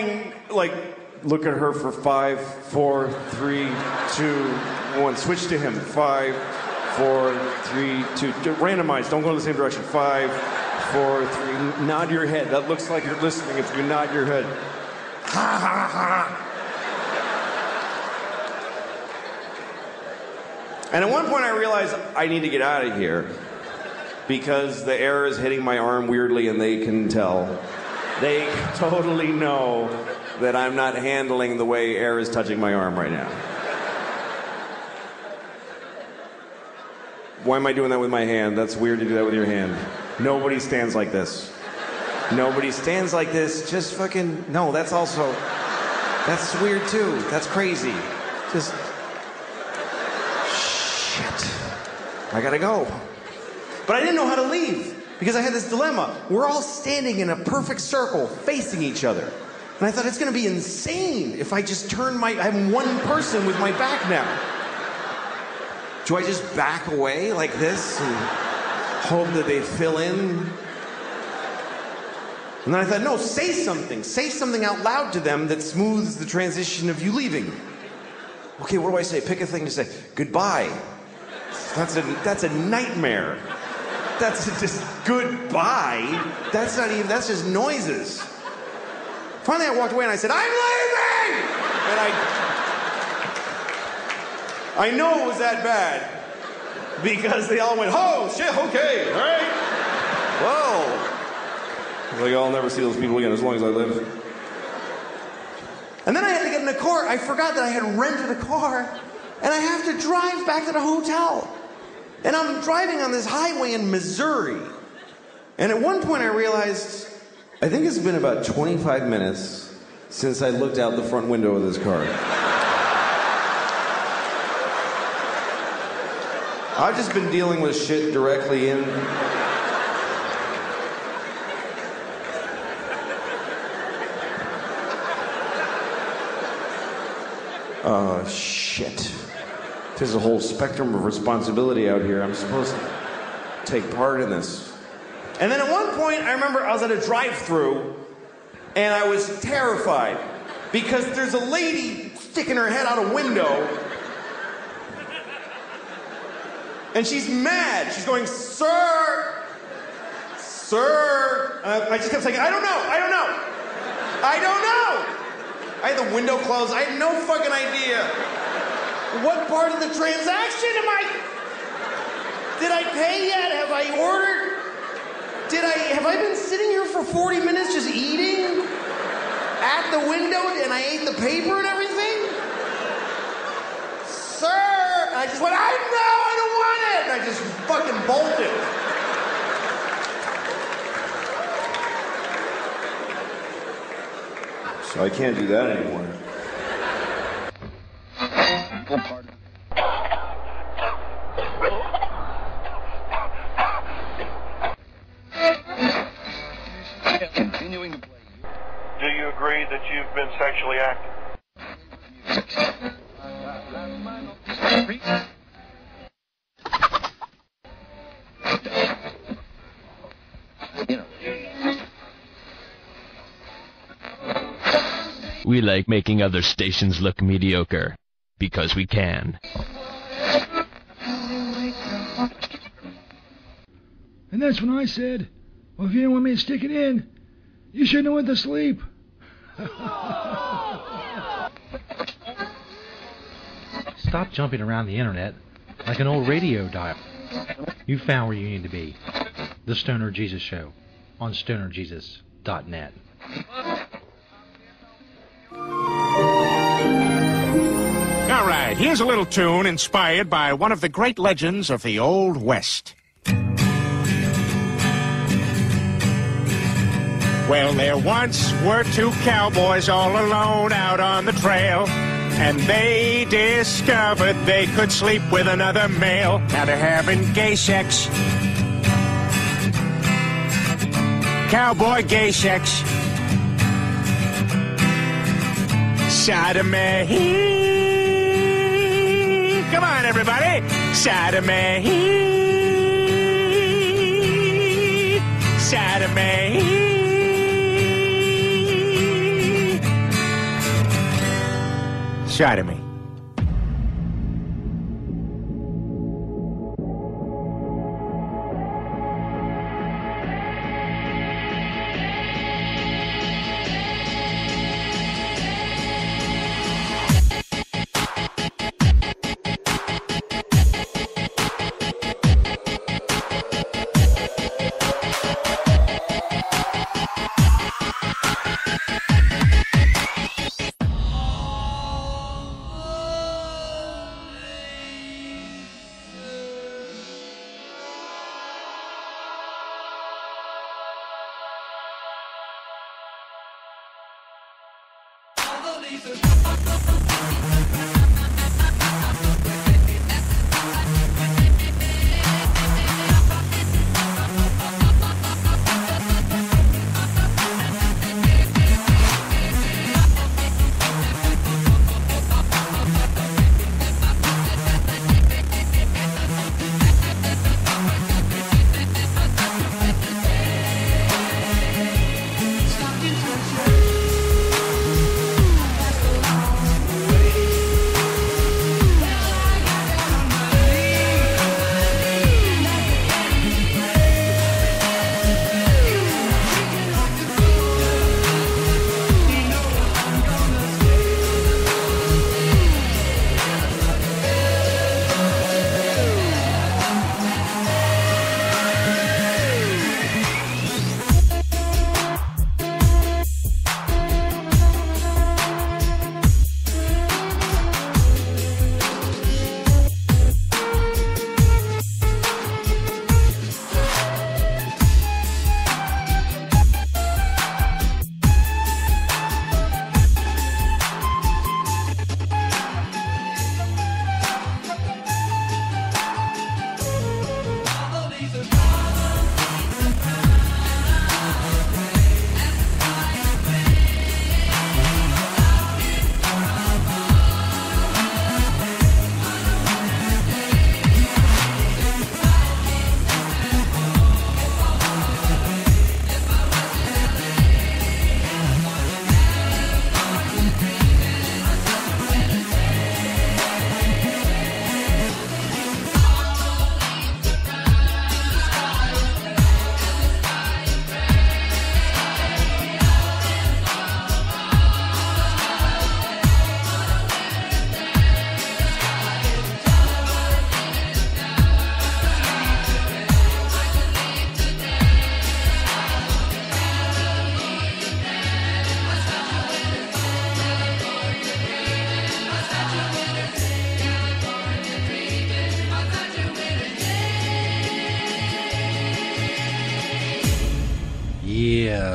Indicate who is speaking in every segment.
Speaker 1: having, like, look at her for 5, 4, 3, 2, 1. Switch to him. 5, 4, 3, 2. Randomize. Don't go in the same direction. 5, 4, 3. Nod your head. That looks like you're listening if you nod your head. Ha ha ha. And at one point I realized I need to get out of here because the air is hitting my arm weirdly and they can tell. They totally know that I'm not handling the way air is touching my arm right now. Why am I doing that with my hand? That's weird to do that with your hand. Nobody stands like this. Nobody stands like this. Just fucking... No, that's also... That's weird too. That's crazy. Just... Shit. I gotta go. But I didn't know how to leave because I had this dilemma. We're all standing in a perfect circle facing each other. And I thought it's gonna be insane if I just turn my... I'm one person with my back now. Do I just back away like this and hope that they fill in? And then I thought, no, say something. Say something out loud to them that smooths the transition of you leaving. Okay, what do I say? Pick a thing to say. Goodbye. That's a nightmare. That's just goodbye. That's not even, that's just noises. Finally I walked away and I said, I'm leaving! And I know it was that bad because they all went, oh, shit, okay, all right. Whoa. Like, I'll never see those people again as long as I live. And then I had to get in a car. I forgot that I had rented a car, and I have to drive back to the hotel. And I'm driving on this highway in Missouri. And at one point I realized, I think it's been about 25 minutes since I looked out the front window of this car. I've just been dealing with shit directly in... Shit. There's a whole spectrum of responsibility out here. I'm supposed to take part in this. And then at one point, I remember I was at a drive-thru, and I was terrified because there's a lady sticking her head out a window, and she's mad. She's going, sir, sir. I just kept saying, I don't know, I don't know, I don't know. I had the window closed. I had no fucking idea. What part of the transaction am I... Did I pay yet? Have I ordered? Have I been sitting here for 40 minutes just eating at the window and I ate the paper and everything? Sir! And I just went, I don't want it! And I just fucking bolted. So I can't do that anymore.
Speaker 2: Continuing to play. Do you agree that you've been sexually active?
Speaker 3: We like making other stations look mediocre, because we can.
Speaker 4: And that's when I said, well, if you didn't want me to stick it in, you shouldn't have went to sleep.
Speaker 5: Stop jumping around the internet like an old radio dial. You found where you need to be. The Stoner Jesus Show on stonerjesus.net.
Speaker 6: All right, here's a little tune inspired by one of the great legends of the Old West. Well, there once were two cowboys all alone out on the trail, and they discovered they could sleep with another male. Now they're having gay sex. Cowboy gay sex. Sodomy. Come on, everybody. Sodomy. Sodomy. inside of me.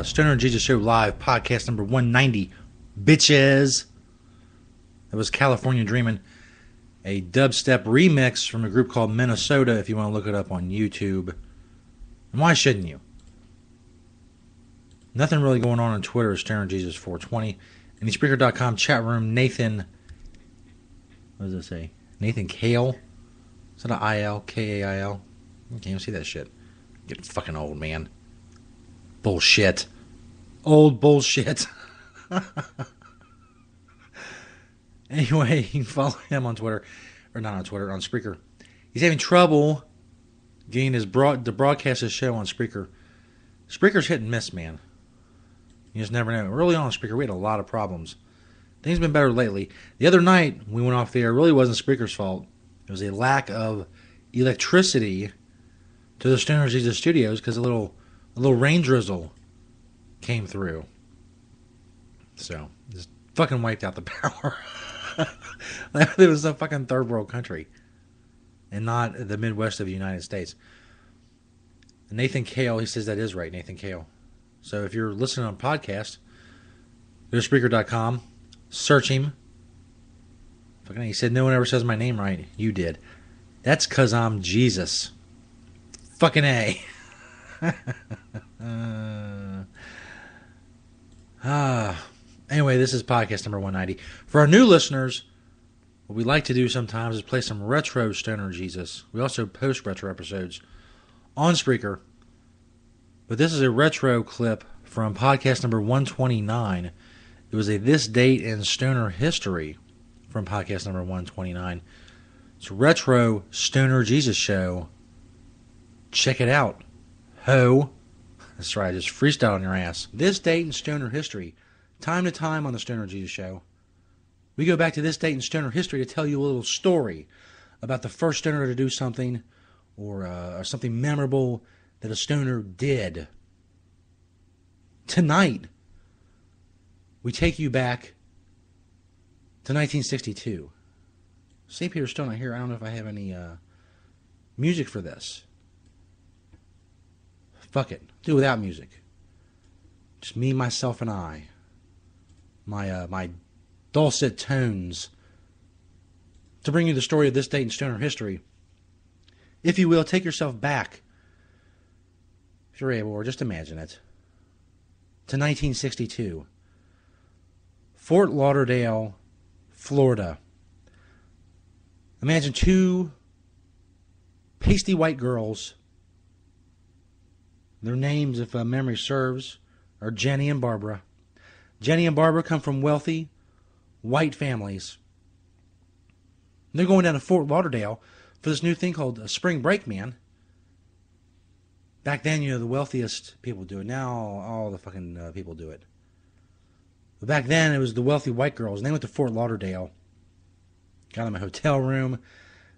Speaker 5: Stoner Jesus Show Live, podcast number 190, bitches. That was California Dreamin', a dubstep remix from a group called Minnesota, if you want to look it up on YouTube. And why shouldn't you? Nothing really going on Twitter is Stoner Jesus 420. In the Spreaker.com chat room, Nathan, what does it say? Nathan Kale? Is that an I-L? K-A-I-L? I can't even see that shit. I'm getting fucking old, man. Bullshit. Old bullshit. Anyway, you can follow him on Twitter. Or not on Twitter, on Spreaker. He's having trouble getting to broadcast his show on Spreaker. Spreaker's hit and miss, man. You just never know. Early on Spreaker, we had a lot of problems. Things have been better lately. The other night, we went off the air. It really wasn't Spreaker's fault. It was a lack of electricity to the Stoner Jesus studios because a little rain drizzle came through. So, just fucking wiped out the power. It was a fucking third world country. And not the Midwest of the United States. Nathan Kale, he says that is right, Nathan Kale. So if you're listening on podcast, go to Spreaker.com, search him. Fucking, he said no one ever says my name right. You did. That's because I'm Jesus. Fucking A. Anyway, this is podcast number 190. For our new listeners, what we like to do sometimes is play some retro Stoner Jesus. We also post retro episodes on Spreaker. But this is a retro clip from podcast number 129. It was a This Date in Stoner History from podcast number 129. It's Retro Stoner Jesus Show. Check it out. Ho. That's right, just freestyle on your ass. This date in Stoner history. Time to time on the Stoner Jesus Show, we go back to this date in Stoner history to tell you a little story about the first stoner to do something or something memorable that a stoner did. Tonight, we take you back to 1962. St. Peter's still not here. I don't know if I have any music for this. Fuck it. Do it without music. Just me, myself, and I. My dulcet tones to bring you the story of this date in stoner history. If you will, take yourself back, if you're able, or just imagine it, to 1962. Fort Lauderdale, Florida. Imagine two pasty white girls. Their names, if memory serves, are Jenny and Barbara. Jenny and Barbara come from wealthy, white families. They're going down to Fort Lauderdale for this new thing called spring break, man. Back then, the wealthiest people do it. Now, all the fucking people do it. But back then, it was the wealthy white girls, and they went to Fort Lauderdale. Got them a hotel room.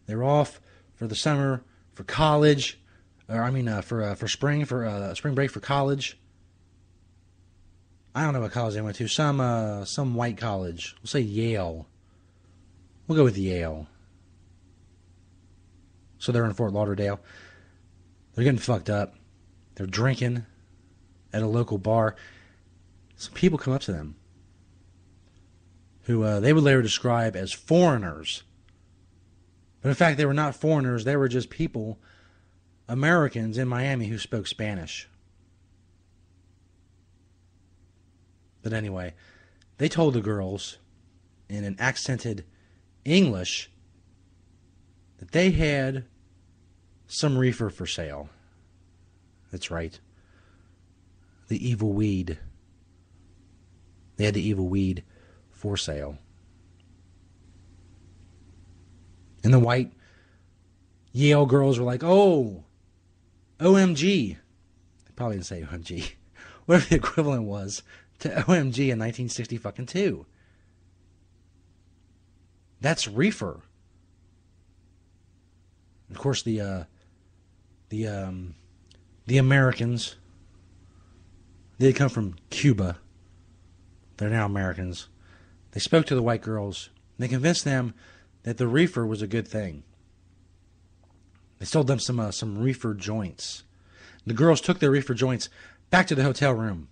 Speaker 5: They were off for the summer, for college, for spring break for college. I don't know what college they went to. Some white college. We'll say Yale. We'll go with Yale. So they're in Fort Lauderdale. They're getting fucked up. They're drinking at a local bar. Some people come up to them who they would later describe as foreigners. But in fact, they were not foreigners. They were just people, Americans in Miami who spoke Spanish. But anyway, they told the girls in an accented English that they had some reefer for sale. That's right. The evil weed. They had the evil weed for sale. And the white Yale girls were like, oh, OMG. They probably didn't say OMG. Whatever the equivalent was to OMG in 1962. That's reefer. Of course, the Americans, they come from Cuba. They're now Americans. They spoke to the white girls. They convinced them that the reefer was a good thing. They sold them some reefer joints. The girls took their reefer joints back to the hotel room.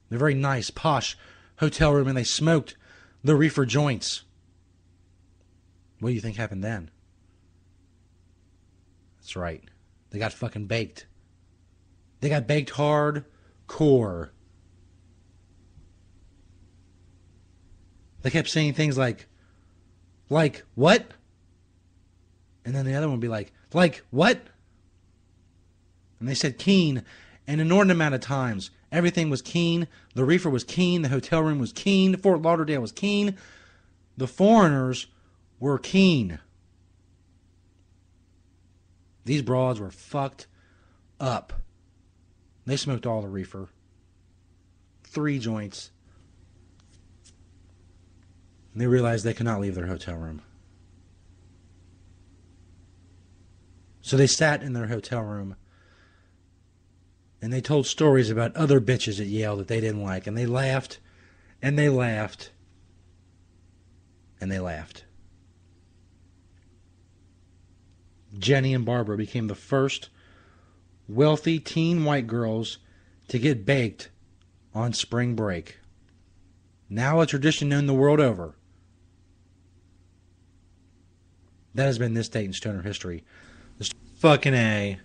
Speaker 5: The very nice, posh hotel room, and they smoked the reefer joints. What do you think happened then? That's right. They got fucking baked. They got baked hardcore. They kept saying things like, what? And then the other one would be like, what? And they said keen an inordinate amount of times. Everything was keen. The reefer was keen. The hotel room was keen. Fort Lauderdale was keen. The foreigners were keen. These broads were fucked up. They smoked all the reefer. 3 joints. And they realized they could not leave their hotel room. So they sat in their hotel room and they told stories about other bitches at Yale that they didn't like. And they laughed, and they laughed, and they laughed. Jenny and Barbara became the first wealthy teen white girls to get baked on spring break. Now a tradition known the world over. That has been this date in stoner history. This fucking A.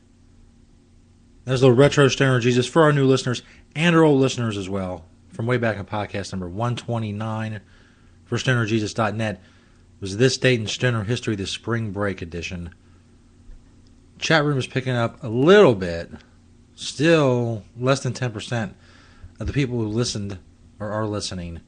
Speaker 5: There's a little retro stoner Jesus for our new listeners and our old listeners as well. From way back in podcast number 129 for stonerjesus.net was this date in stoner history, the spring break edition. Chat room is picking up a little bit. Still less than 10% of the people who listened or are listening